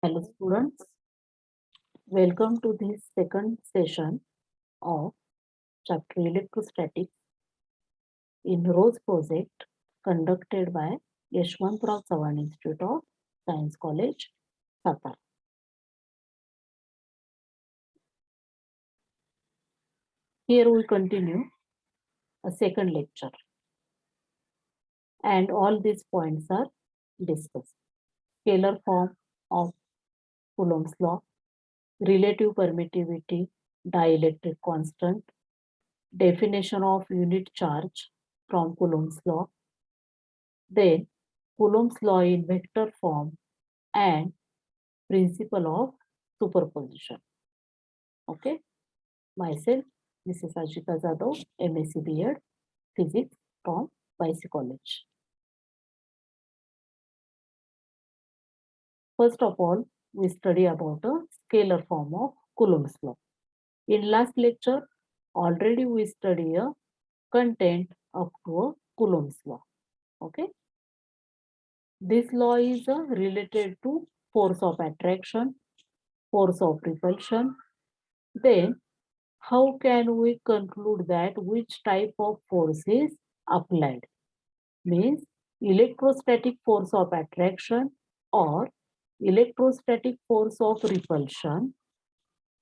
Hello students, welcome to this second session of chapter electrostatics in ROSE project conducted by Yashwantrao Chavan Institute of Science College, Satara. Here we continue a second lecture and all these points are discussed. Scalar form of Coulomb's law, relative permittivity, dielectric constant, definition of unit charge from Coulomb's law, then Coulomb's law in vector form and principle of superposition. Okay, myself, this is Ashita Jadhav, MSc B.Ed, Physics from YC College. First of all, we study about a scalar form of Coulomb's law. In last lecture, already we study a content up to a Coulomb's law. Okay. This law is related to force of attraction, force of repulsion. Then, how can we conclude that which type of force is applied? Means electrostatic force of attraction or electrostatic force of repulsion.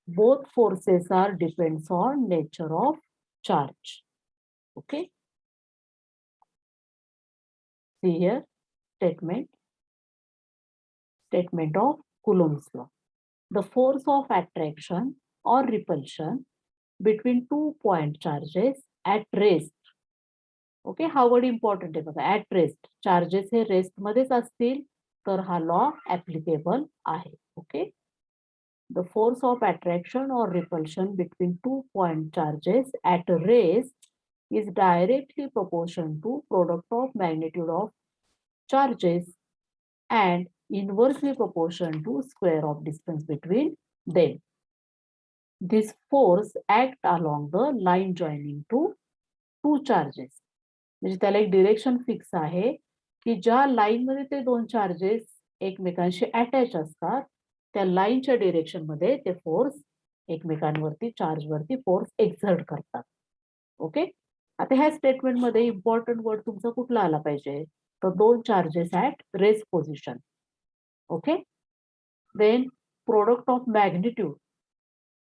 Both forces are depends on nature of charge. Okay. See here, statement of Coulomb's law. The force of attraction or repulsion between 2 point charges at rest. Okay हा word important आहे बघा at rest charges हे rest मध्येच असतील तर हा law applicable आहे okay the force of attraction और repulsion between 2 point charges at rest is directly proportional to product of magnitude of charges and inversely proportional to square of distance between them. This force act along the line joining to two charges. म्हणजे त्याला एक direction fix आहे की ज्या line मध्ये ते दोन charges एकमेकांशी अटॅच असतात त्या लाईनच्या डिरेक्शन मध्ये ते फोर्स एकमेकांवरती चार्ज वरती फोर्स एक्झर्ट करतात ओके आता ह्या स्टेटमेंट मध्ये इम्पॉर्टंट वर्ड तुमचा कुठला आला पाहिजे तर दोन charges at rest position okay then product of magnitude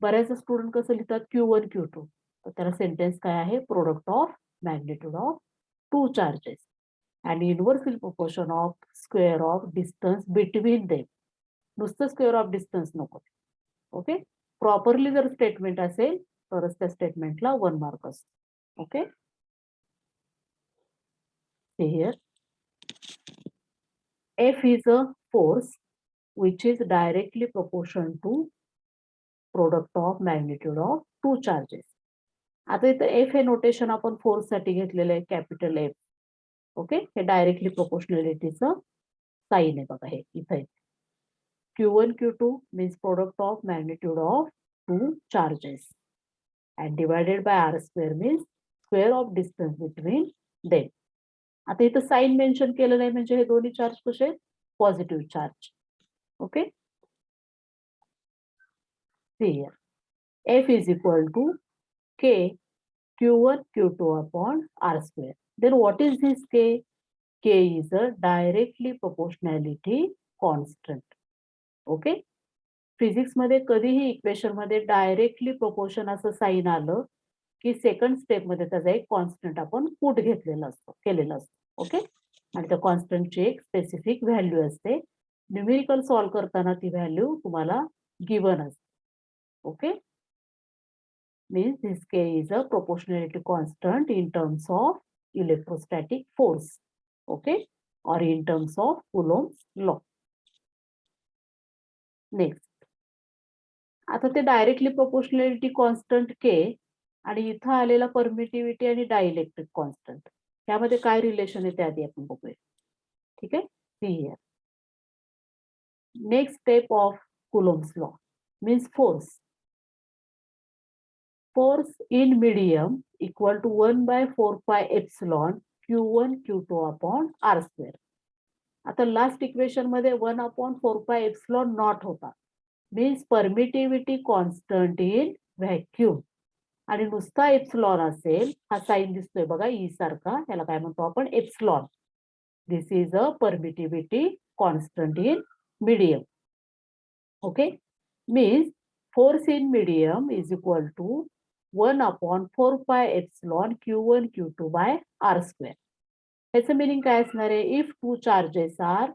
बऱ्याच स्टुडंट कसं लिहितात Q1 Q2 तर त्याला सेंटेन्स काय आहे product of magnitude of two charges and inversely proportion of square of distance between them. नुसतं square of distance नको okay properly जर स्टेटमेंट असेल तरच त्या स्टेटमेंटला 1 मार्क असतो okay here F is a force which is directly proportional to product of magnitude of two charges. आता इथं F हे नोटेशन आपण फोर्स साठी घेतलेलं आहे कॅपिटल F ओके हे डायरेक्टली प्रोपोर्शनॅलिटीचं साइन आहे बघा हे इथे Q1 Q2 means product of magnitude of two charges and divided by R square means square of distance between them. आता इथं साइन मेन्शन केलं नाही म्हणजे हे दोन्ही चार्ज कसे positive charge okay see here F is equal to K Q1 Q2 upon R square. Then what is this K? K is a directly proportionality constant. Okay? Physics मध्ये कधीही equation मध्ये directly proportion असं sign आलं की second step मध्ये त्याचा एक constant आपण पुट घेतलेला असतो केलेला असतो ओके आणि त्या कॉन्स्टंटची एक स्पेसिफिक व्हॅल्यू असते न्यूमेरिकल सॉल्व करताना ती व्हॅल्यू तुम्हाला गिवन असते okay means this K is a proportionality constant in terms of electrostatic force okay or in terms of Coulomb's law. Next आता ते डायरेक्टली प्रोपोर्शनॅलिटी कॉन्स्टंट K आणि इथं आलेला परमिटिव्हिटी आणि डायइलेक्ट्रिक कॉन्स्टंट त्यामध्ये काय रिलेशन आहे ते आधी आपण बघूया ठीक आहे see here next step of Coulomb's law means force in medium equal to 1 by 4 pi epsilon Q1 Q2 upon R square. आता लास्ट इक्वेशन मध्ये 1/4πε0 होता. Means permittivity constant in vacuum. आणि नुसता एप्सिलॉन असेल, हा साइन दिसतोय बघा ई सारखा, याला काय म्हणतो आपण epsilon. This is a permittivity constant in medium. Okay, means force in medium is equal to 1/4πε Q1 Q2 by R². ह्याचं मिनिंग काय असणार आहे? If two charges are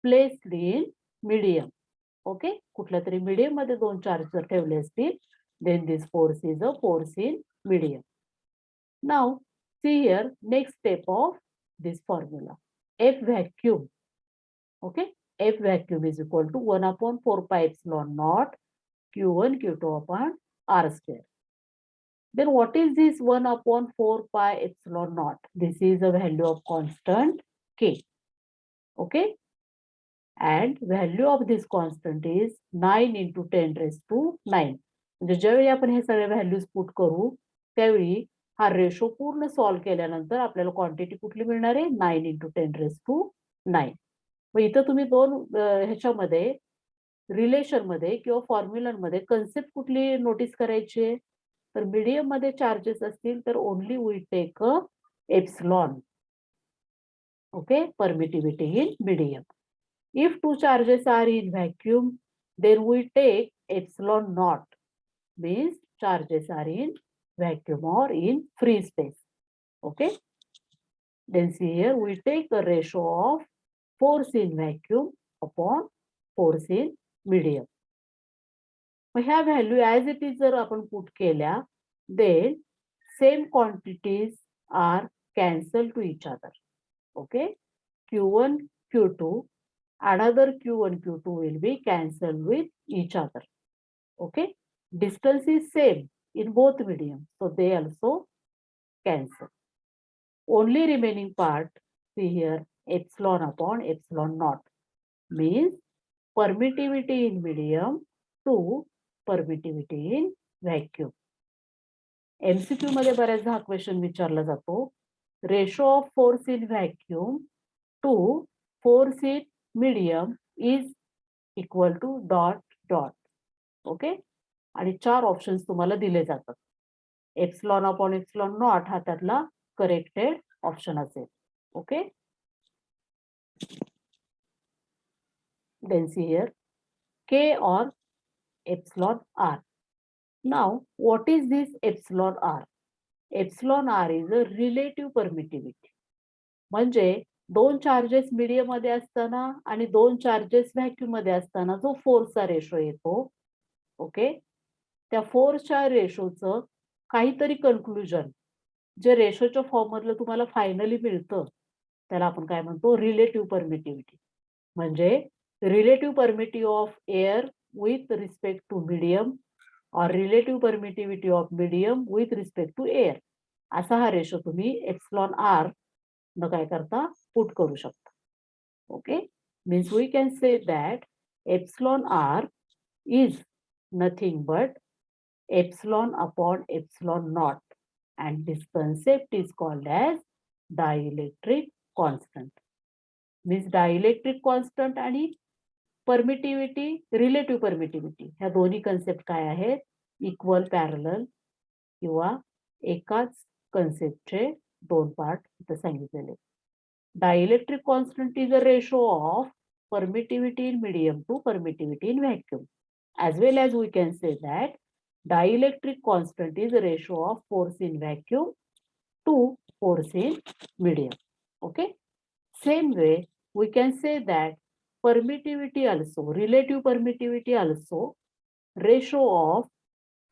placed in medium. Okay, कुठल्या तरी मीडियम मध्ये दोन चार्ज जर ठेवले असतील, then this force is a force in medium. Now see here, next step of this formula, F vacuum. Okay, F vacuum is equal to 1/4πε0 Q1 Q2 upon R². Then what is this 1/4πε0? This is a value of constant K. Okay, and value of this constant is 9 into 10⁻⁹. म्हणजे ज्यावेळी आपण हे सगळे values put करू त्यावेळी हा ratio पूर्ण solve केल्यानंतर आपल्याला क्वांटिटी कुठली मिळणार आहे? 9 into 10⁻⁹. मग इथं तुम्ही दोन ह्याच्यामध्ये रिलेशन मध्ये किंवा फॉर्म्युलांमध्ये कन्सेप्ट कुठली नोटीस करायची आहे? तर मीडियम मध्ये चार्जेस असतील तर only we take a epsilon. Okay, permittivity in medium. If two charges are in vacuum, then we take ε0, means charges are in vacuum or in free space. Okay. Then see here, we take the ratio of force in vacuum upon force in medium. मग ह्या value as it is जर आपण put केल्या, then same quantities are cancelled to each other. Okay, Q1 Q2, another Q1 Q2 will be cancelled with each other. Okay, distance is same in both medium, so they also cancel. Only remaining part, see here, ε/ε0, means permittivity in medium to permittivity in vacuum. MCQ मध्ये बऱ्याचदा हा question विचारला जातो. Ratio of force in vacuum to force in medium is equal to dot dot. Okay, आणि 4 options तुम्हाला दिले जातात. ε/ε0 हा त्यातला करेक्टेड ऑप्शन असेल. Okay, then see here, K or εr. Now what is this εr? εr is a relative permittivity. म्हणजे दोन charges medium मध्ये असताना आणि दोन चार्जेस व्हॅक्यूम मध्ये असताना जो फोर्सचा रेशो येतो, ओके, त्या फोर्सच्या रेशोचं काहीतरी कन्क्लुजन जे रेशोच्या फॉर्म मधलं तुम्हाला फायनली मिळतं त्याला आपण काय म्हणतो? Relative permittivity. म्हणजे relative permittivity of air with respect to medium और relative permittivity of medium with respect to air, असा हा रेशो तुम्ही εr न काय करता पुट करू शकता. Okay, means we can say that εr is nothing but ε/ε0, and this concept is called as dielectric constant. Means dielectric constant आणि permittivity, relative permittivity ह्या दोन्ही कन्सेप्ट काय आहेत? इक्वल, पॅरलल किंवा एकाच कन्सेप्टचे दोन पार्ट इथं सांगितलेले. Dielectric constant is a ratio of permittivity in medium to permittivity in vacuum. As well as we can say that dielectric constant is a ratio of force in vacuum to force in medium. Okay, same way we can say that permittivity also, relative permittivity also, ratio of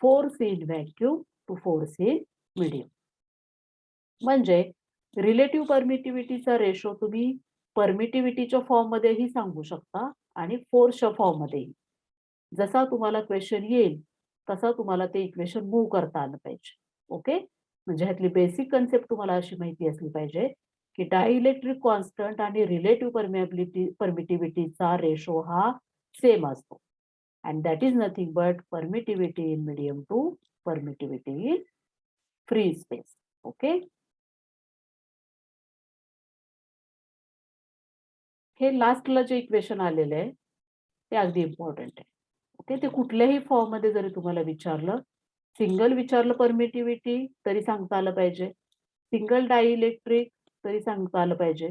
force in vacuum to force in medium. म्हणजे relative परमिटिव्हिटीचा ratio तुम्ही परमिटिव्हिटीच्या form मध्येही सांगू शकता आणि फोर्सच्या form मध्येही. जसा तुम्हाला क्वेश्चन येईल तसा तुम्हाला ते इक्वेशन मूव्ह करता आलं पाहिजे. ओके, म्हणजे ह्यातली बेसिक कन्सेप्ट तुम्हाला अशी माहिती असली पाहिजे की डायइलेक्ट्रिक कॉन्स्टंट आणि रिलेटिव्ह परमिटिव्हिटीचा रेशो हा सेम असतो. And that is nothing but permittivity in medium to permittivity in free space. Okay, हे लास्टला जे इक्वेशन आलेलं आहे ते अगदी इम्पॉर्टंट आहे. ओके, ते कुठल्याही फॉर्म मध्ये जरी तुम्हाला विचारलं, सिंगल विचारलं परमिटिव्हिटी तरी सांगता आलं पाहिजे, सिंगल डायइलेक्ट्रिक तरी सांगता आलं पाहिजे,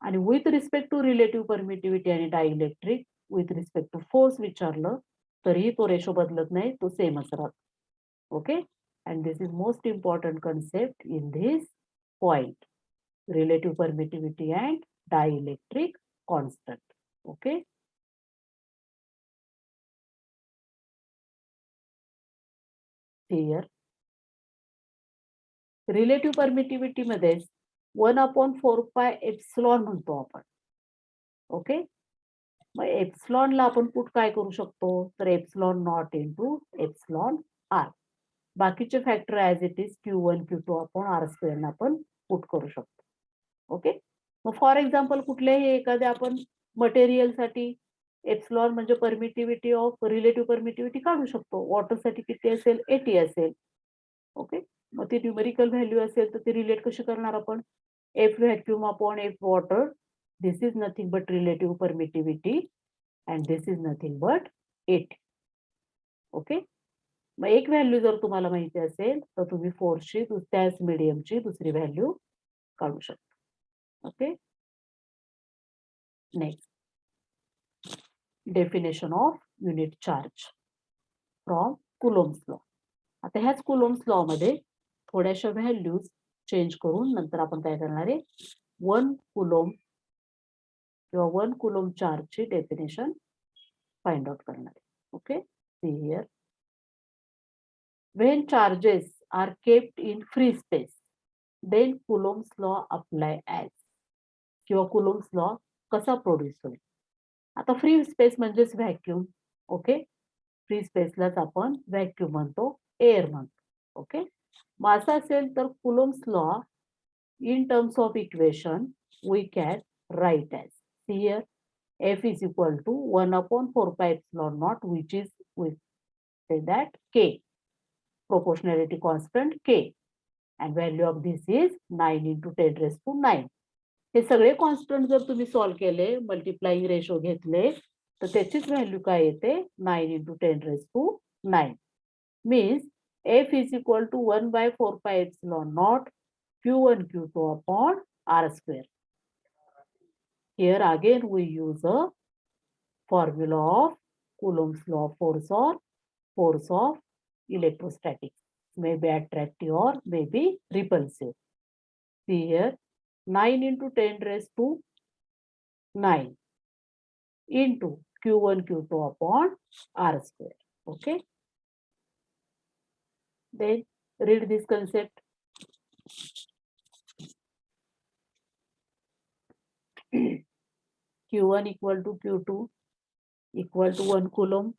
आणि with respect to relative permittivity आणि dielectric with respect to force विचारलं तरीही तो रेशो बदलत नाही, तो सेमच राहतो. Okay, and this is most important concept in this point, relative permittivity and dielectric constant. Okay. Here relative permittivity मध्ये 1/4π म्हणतो आपण. ओके, मग एप्सिलॉनला आपण पुट काय करू शकतो, तर epsilon not into epsilon R. बाकीचे factor as it is Q1 Q2 आपण आर स्क्वेअर आपण पुट करू शकतो. ओके, मग फॉर एक्झाम्पल कुठल्याही एखाद्या आपण मटेरियलसाठी एप्सिलॉन म्हणजे परमिटिव्हिटी ऑफ रिलेटिव्ह परमिटिव्हिटी काढू शकतो. वॉटरसाठी किती असेल, 80 असेल. ओके, मग ती न्यूमेरिकल व्हॅल्यू असेल तर ती रिलेट कशी करणार आपण, F vacuum upon F water, this is nothing but relative permittivity and this is nothing but 80. Okay, मग एक व्हॅल्यू जर तुम्हाला माहिती असेल तर तुम्ही फोर्सची त्याच मीडियमची दुसरी व्हॅल्यू काढू शकता. Okay, next definition of unit charge from Coulomb's law. आता ह्याच कुलोम्स लॉ मध्ये थोड्याशा व्हॅल्यूज चेंज करून नंतर आपण काय करणार आहे, 1 कुलोम किंवा 1 कुलोम चार्जची डेफिनेशन फाइंड आउट करणार आहे. Okay, see here, when charges are kept in free space then Coulomb's law apply as, किंवा Coulomb's law कसा प्रोड्यूस होईल. आता फ्री स्पेस म्हणजेच व्हॅक्यूम. ओके, फ्री स्पेसलाच आपण व्हॅक्यूम म्हणतो, एअर म्हणतो. ओके, मग असं असेल तर Coulomb's law in terms of equation we can write as, here F is equal to 1/4 epsilon naught, which is, we say that K, proportionality constant K, and value of this is 9 into 10 raised to 9. हे सगळे constant जर तुम्ही solve केले, multiplying ratio घेतले तर त्याचीच value काय येते, 9 into 10 raised to 9. Means F is equal to 1/4 epsilon naught Q1 Q2 upon R square. Here again we use a formula of Coulomb's law of force or force of electrostatics, may be attractive or may be repulsive. See here, 9 into 10 raised to 9 into Q1 Q2 upon R square. Okay, then read this concept. Q1 equal to Q2 equal to 1 coulomb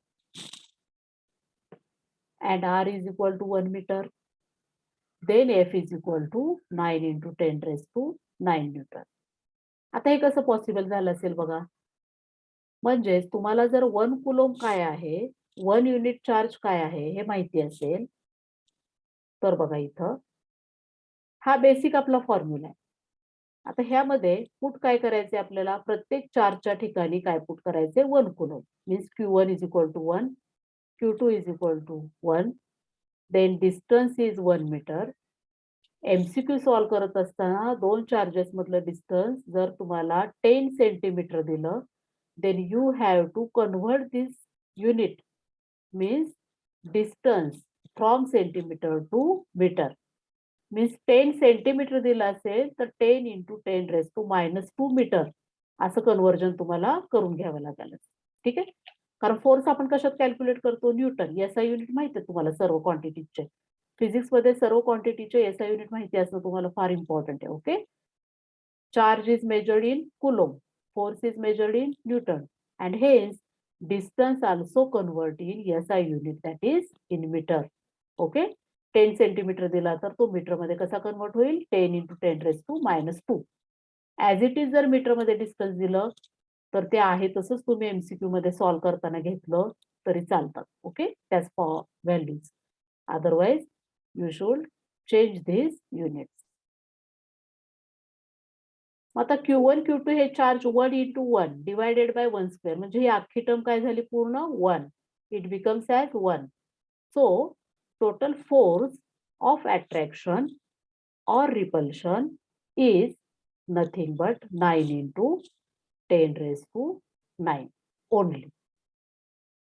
and R is equal to 1 meter. Then F is equal to 9 into 10 raised to 9 Newton. आता हे कसं possible झालं असेल बघा, म्हणजे तुम्हाला जर 1 coulomb काय आहे, 1 युनिट चार्ज काय आहे हे माहिती असेल तर बघा इथं हा बेसिक आपला फॉर्म्युला आहे. आता ह्यामध्ये पुट काय करायचे आपल्याला, प्रत्येक चार्जच्या ठिकाणी काय पुट करायचे, 1 coulomb. Means Q1 is equal to 1, Q2 is equal to 1, then distance is 1 meter. MCQ solve करत असताना दोन चार्जेस मधलं डिस्टन्स जर तुम्हाला 10 सेंटीमीटर दिलं, then you have to convert this unit, means distance from centimeter to meter. Means 10 centimetre दिलं असेल तर 10 into 10 raised to -2 मीटर असं कन्व्हर्जन तुम्हाला करून घ्यावं लागेल. ठीक आहे, कारण फोर्स आपण कशात कॅल्क्युलेट करतो, न्यूटन. SI युनिट माहिती आहे तुम्हाला सर्व क्वांटिटीचे. फिजिक्स मध्ये सर्व क्वांटिटीचे SI युनिट माहिती असणं तुम्हाला फार इम्पॉर्टंट आहे. Okay, charge is measured in coulomb, force is measured in newton, and hence distance also convert in SI unit, that is in meter. Okay, 10 centimetre दिला तर तो मीटर मध्ये कसा कन्वर्ट होईल, 10 into 10 raised to -2. As it is जर metre मध्ये distance दिलं तर ते आहे तसंच तुम्ही MCQ मध्ये सॉल्व करताना घेतलं तरी चालतात. ओके, त्याच values. Otherwise you should change these units. आता Q1 Q2 हे charge 1 into 1 divided by 1 square म्हणजे ही अख्खी टर्म काय झाली पूर्ण 1. It becomes as 1. So total force of attraction or repulsion is nothing but 9 into 10 raised to 9 only.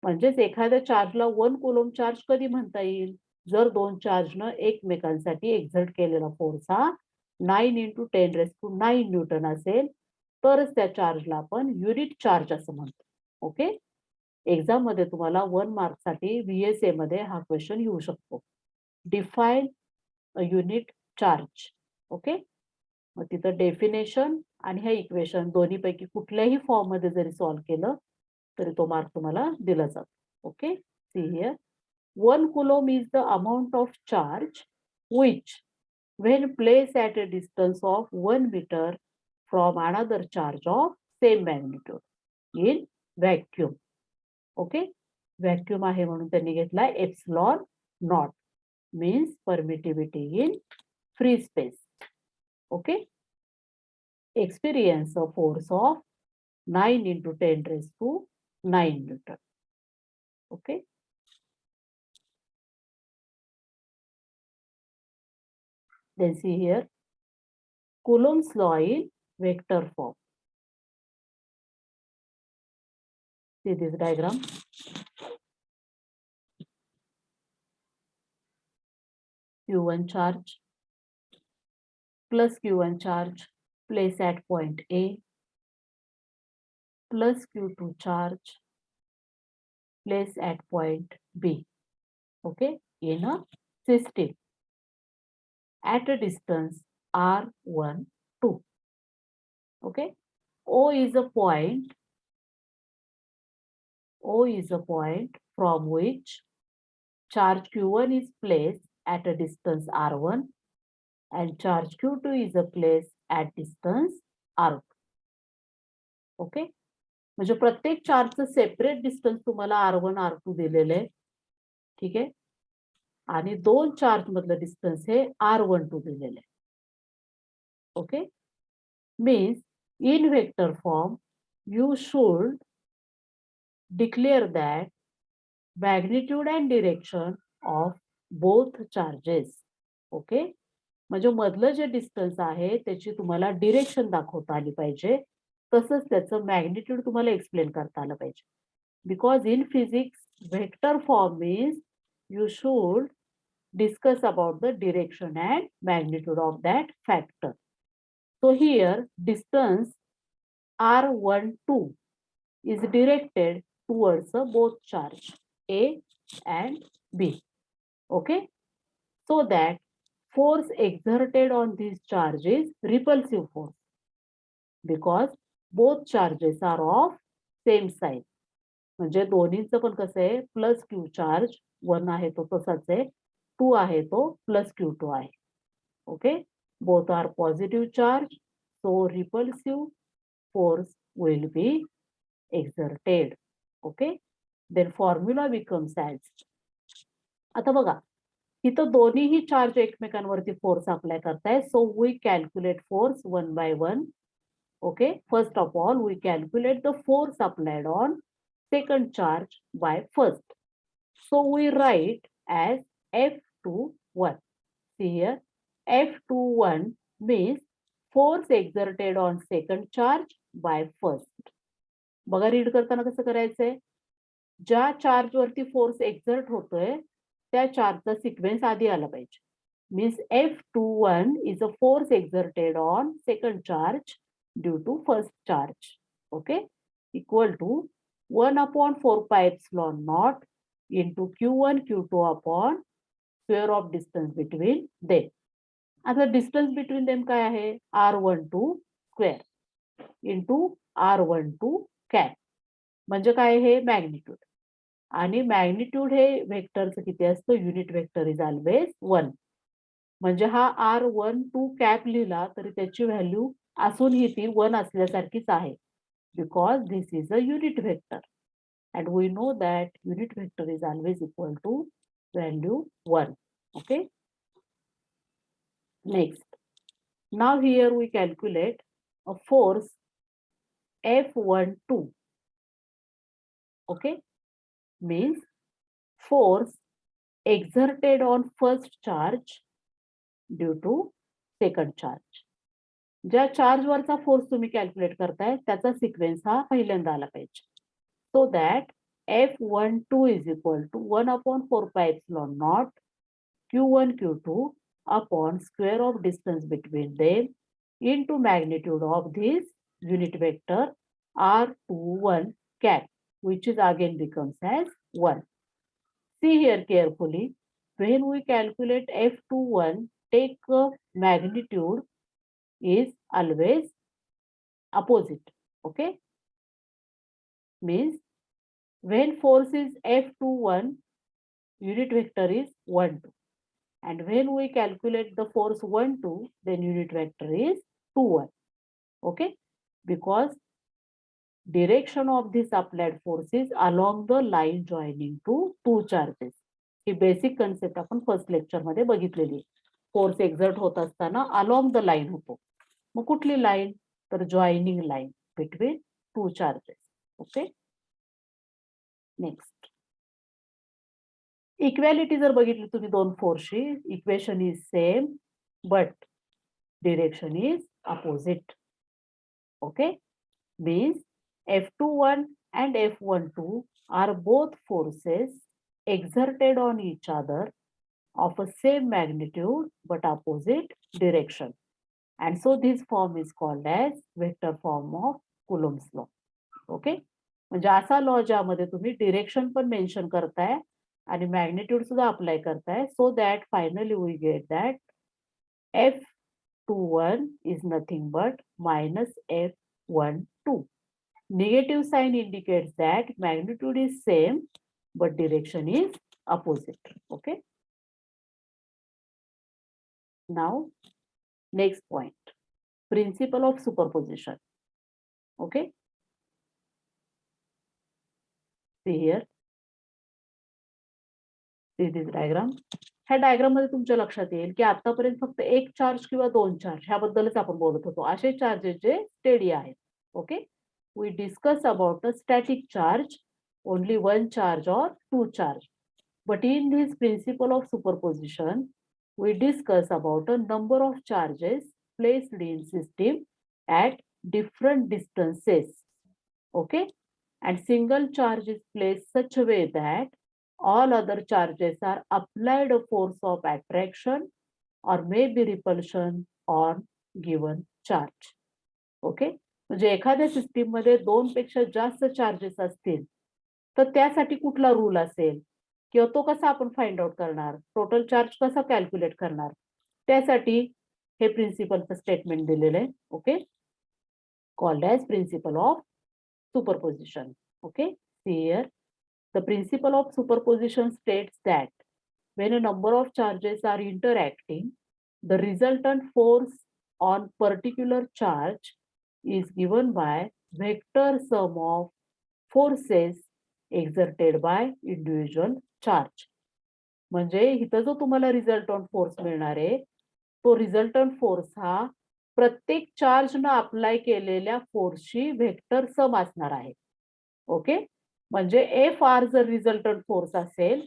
म्हणजेच एखाद्या चार्जला 1 coulomb charge कधी म्हणता येईल जर दोन चार्जनं एकमेकांसाठी एक्झर्ट केलेला फोर्स हा 9 into 10 raised to 9 न्यूटन असेल तरच त्या चार्जला आपण युनिट चार्ज असं म्हणतो. ओके, एक्झाम मध्ये तुम्हाला 1 मार्क साठी VSA मध्ये हा क्वेश्चन येऊ शकतो. Define a unit charge. Okay, मग तिथं डेफिनेशन आणि हे इक्वेशन दोन्हीपैकी कुठल्याही फॉर्म मध्ये जरी सॉल्व्ह केलं तरी तो मार्क तुम्हाला दिला जातो. Okay, see here 1 coulomb is the amount of charge which when placed at a distance of 1 meter from another charge of same magnitude in vacuum. Okay, vacuum आहे म्हणून त्यांनी घेतला epsilon not means permittivity in free space. Okay, experience a force of 9 into 10 raised to 9 Newton. Okay, then see here Coulomb's law in vector form. See this diagram. Q1 charge plus Q1 charge placed at point A plus Q2 charge placed at point B. Okay, in a system at a distance R1, 2. Okay, O is a point from which charge Q1 is placed at a distance R1 and charge Q2 is a place at distance R2. Okay, म्हणजे प्रत्येक चार्जचं separate distance तुम्हाला R1 R2 दिलेले आहे. ठीक आहे, आणि दोन charge मधलं डिस्टन्स हे R12 दिलेले आहे. Okay, means in vector form you should declare that magnitude and direction of both charges. Okay, म्हणजे मधलं जे डिस्टन्स आहे त्याची तुम्हाला डिरेक्शन दाखवता आली पाहिजे तसंच त्याचं मॅग्निट्यूड तुम्हाला एक्सप्लेन करता आलं पाहिजे. Because in physics vector form means you should discuss about the direction and magnitude of that factor. So here distance R12 is directed towards both charge A and B. Okay, so that force exerted on these charges repulsive force because both charges are of same size. म्हणजे दोन्हीचं पण कसं आहे plus Q charge 1 आहे तो तसाच आहे 2 आहे तो प्लस Q2 आहे. Okay, both are positive charge so repulsive force will be exerted. Okay, then formula becomes as. आता बघा इथं दोन्हीही चार्ज एकमेकांवरती फोर्स अप्लाय करताय so we calculate force one by one. Okay, first of all we calculate the force applied on second charge by first. So we write as F21. See here F21 means force exerted on second charge by first. बघा read करताना कसं करायचंय ज्या charge वरती force exert होतोय त्या चार्जचा sequence आधी आला पाहिजे. Means F21 is a force exerted on second charge due to first charge. Okay, equal to 1 upon 4 pi epsilon naught into Q1 Q2 upon square of distance between them. आता distance between them काय आहे R12 square into R12 cap म्हणजे काय हे magnitude आणि magnitude हे वेक्टरचं किती असतं युनिट वेक्टर इज ऑलवेज 1. म्हणजे हा R12 कॅप लिहिला तरी त्याची व्हॅल्यू असूनही ती 1 असल्यासारखीच आहे because this is a unit vector and we know that unit vector is always equal to value 1. Okay, next now here we calculate a force F12. Okay, means force exerted on first charge due to second charge. ज्या चार्जवरचा force तुम्ही calculate करताय त्याचा sequence हा पहिल्यांदा आला पाहिजे. So that F12 is equal to 1/4πε0 Q1 Q2 upon square of distance between them into magnitude of this unit vector R21 cap, which is again becomes as 1. See here carefully. When we calculate F21, take magnitude is always opposite. Okay, means when force is F21, unit vector is 1 2, and when we calculate the force 1 2, then unit vector is 2 1. Okay, because direction of this applied force is along the line joining to two charges. He basic concept आपण first lecture मध्ये बघितलेली. Force exert होत असताना along the line होतो. मग कुठली line? तर joining line between two charges. Okay, next equality जर बघितली तुम्ही दोन फोर्सची, equation is same but direction is opposite. Okay, means F21 and F12 are both forces exerted on each other of a same magnitude but opposite direction, and so this form is called as vector form of Coulomb's law. Okay, म्हणजे असा law ज्यामध्ये तुम्ही direction पण mention करताय आणि magnitude सुद्धा apply करताय, so that finally we get that F21 is nothing but minus F12. Negative sign indicates that magnitude is same but direction is opposite. Okay, now next point, principle of superposition. Okay, see here, see this diagram. ह्या diagram मध्ये तुमच्या लक्षात येईल की आतापर्यंत फक्त एक charge किंवा दोन चार्ज ह्याबद्दलच आपण बोलत होतो, असे चार्जेस जे स्टेडी आहेत. Okay, we discuss about a static charge, only one charge or two charge. But in this principle of superposition, we discuss about a number of charges placed in system at different distances. Okay, and single charge is placed such a way that all other charges are applied a force of attraction or maybe repulsion on given charge. Okay, म्हणजे एखाद्या system मध्ये दोन पेक्षा जास्त charges असतील तर त्यासाठी कुठला रूल असेल किंवा तो कसा आपण फाइंड आउट करणार, टोटल चार्ज कसा कॅल्क्युलेट करणार, त्यासाठी हे प्रिन्सिपलचं स्टेटमेंट दिलेलं आहे. Okay, called as principle of superposition. Okay, see here, the principle of superposition states that when a number of charges are interacting, the resultant force on particular charge is given by vector sum of forces exerted by individual charge. म्हणजे इथं जो तुम्हाला resultant force मिळणार आहे तो resultant force हा प्रत्येक charge न अप्लाय केलेल्या फोर्सची व्हेक्टर सम असणार आहे. ओके, म्हणजे एफ आर जर रिझल्टंट फोर्स असेल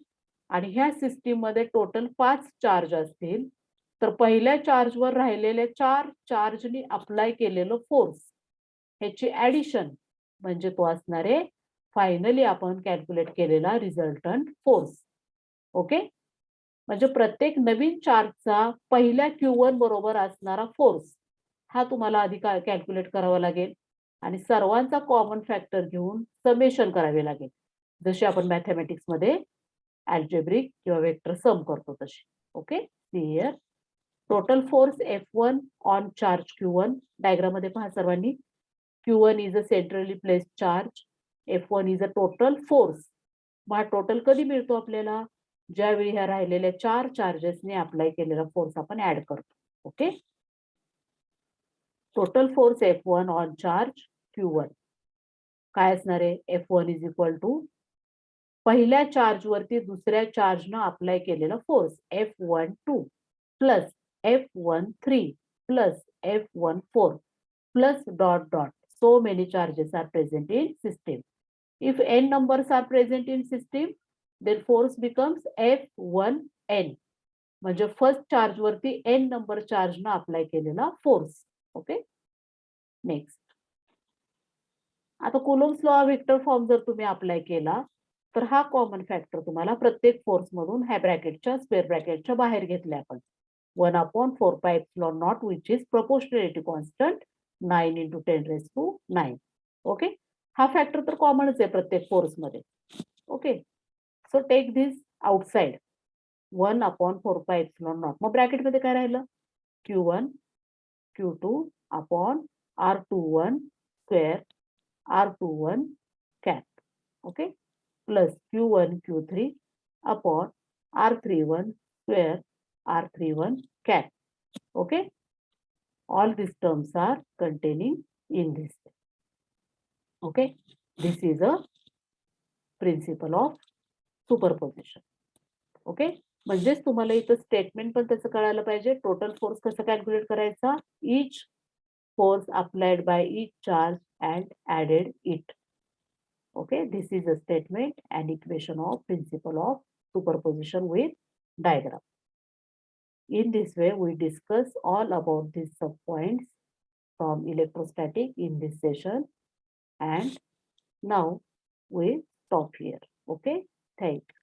आणि ह्या सिस्टीम मध्ये टोटल 5 चार्ज असतील तर पहिल्या चार्जवर राहिलेल्या 4 चार्जनी अप्लाय केलेलं फोर्स ह्याची ऍडिशन म्हणजे तो असणार आहे फायनली आपण कॅल्क्युलेट केलेला रिझल्टंट फोर्स. ओके, म्हणजे प्रत्येक नवीन चार्जचा पहिल्या Q1 बरोबर असणारा फोर्स हा तुम्हाला आधी कॅल्क्युलेट करावा लागेल आणि सर्वांचा कॉमन फॅक्टर घेऊन समेशन करावे लागेल, जशी आपण मॅथमॅटिक्स मध्ये अल्जेब्रिक किंवा वेक्टर सम करतो तशी. Okay, see here, total force F1 on charge Q1 diagram मध्ये पहा सर्वांनी. Q1 is a centrally placed charge, F1 is a total force. मग टोटल कधी मिळतो आपल्याला? ज्यावेळी ह्या राहिलेल्या 4 चार्जेसने अप्लाय केलेला फोर्स आपण ऍड करतो. Okay, total force F1 on charge Q1 काय असणार आहे? F1 इज इक्वल टू पहिल्या चार्ज वरती दुसऱ्या चार्ज न अप्लाय केलेला force F12 plus F13 plus F14. plus dot dot. So many charges are present in system. If n numbers are present in system, then force becomes F1n. म्हणजे first charge वरती n number charge न apply केलेला force. Okay, next. आता कुलोम्स law vector form जर तुम्ही apply केला तर हा कॉमन फॅक्टर तुम्हाला प्रत्येक फोर्स मधून ह्या ब्रॅकेटच्या स्क्वेअर ब्रॅकेटच्या बाहेर घेतल्या आपण. 1/4πε0 which is proportionality constant 9 into 10⁻⁹. Okay, हा फॅक्टर तर कॉमनच आहे प्रत्येक फोर्स मध्ये. ओके, सो टेक दिस आउटसाइड 1/4πε0. मग ब्रॅकेट मध्ये काय राहिलं? Q1 Q2 upon R21 square R21 cap. Okay, plus Q1 Q3 upon R31 square R31 cap. Okay, all these terms are containing in this. Okay, this is a principle of superposition. Okay, म्हणजेच तुम्हाला इथं statement पण त्याचं कळायला पाहिजे. Total force कसं calculate करायचा? Each force applied by each charge and added it. Okay, this is a statement and equation of principle of superposition with diagram. In this way, we discuss all about these subpoints from electrostatic in this session. And now we stop here. Okay, thank you.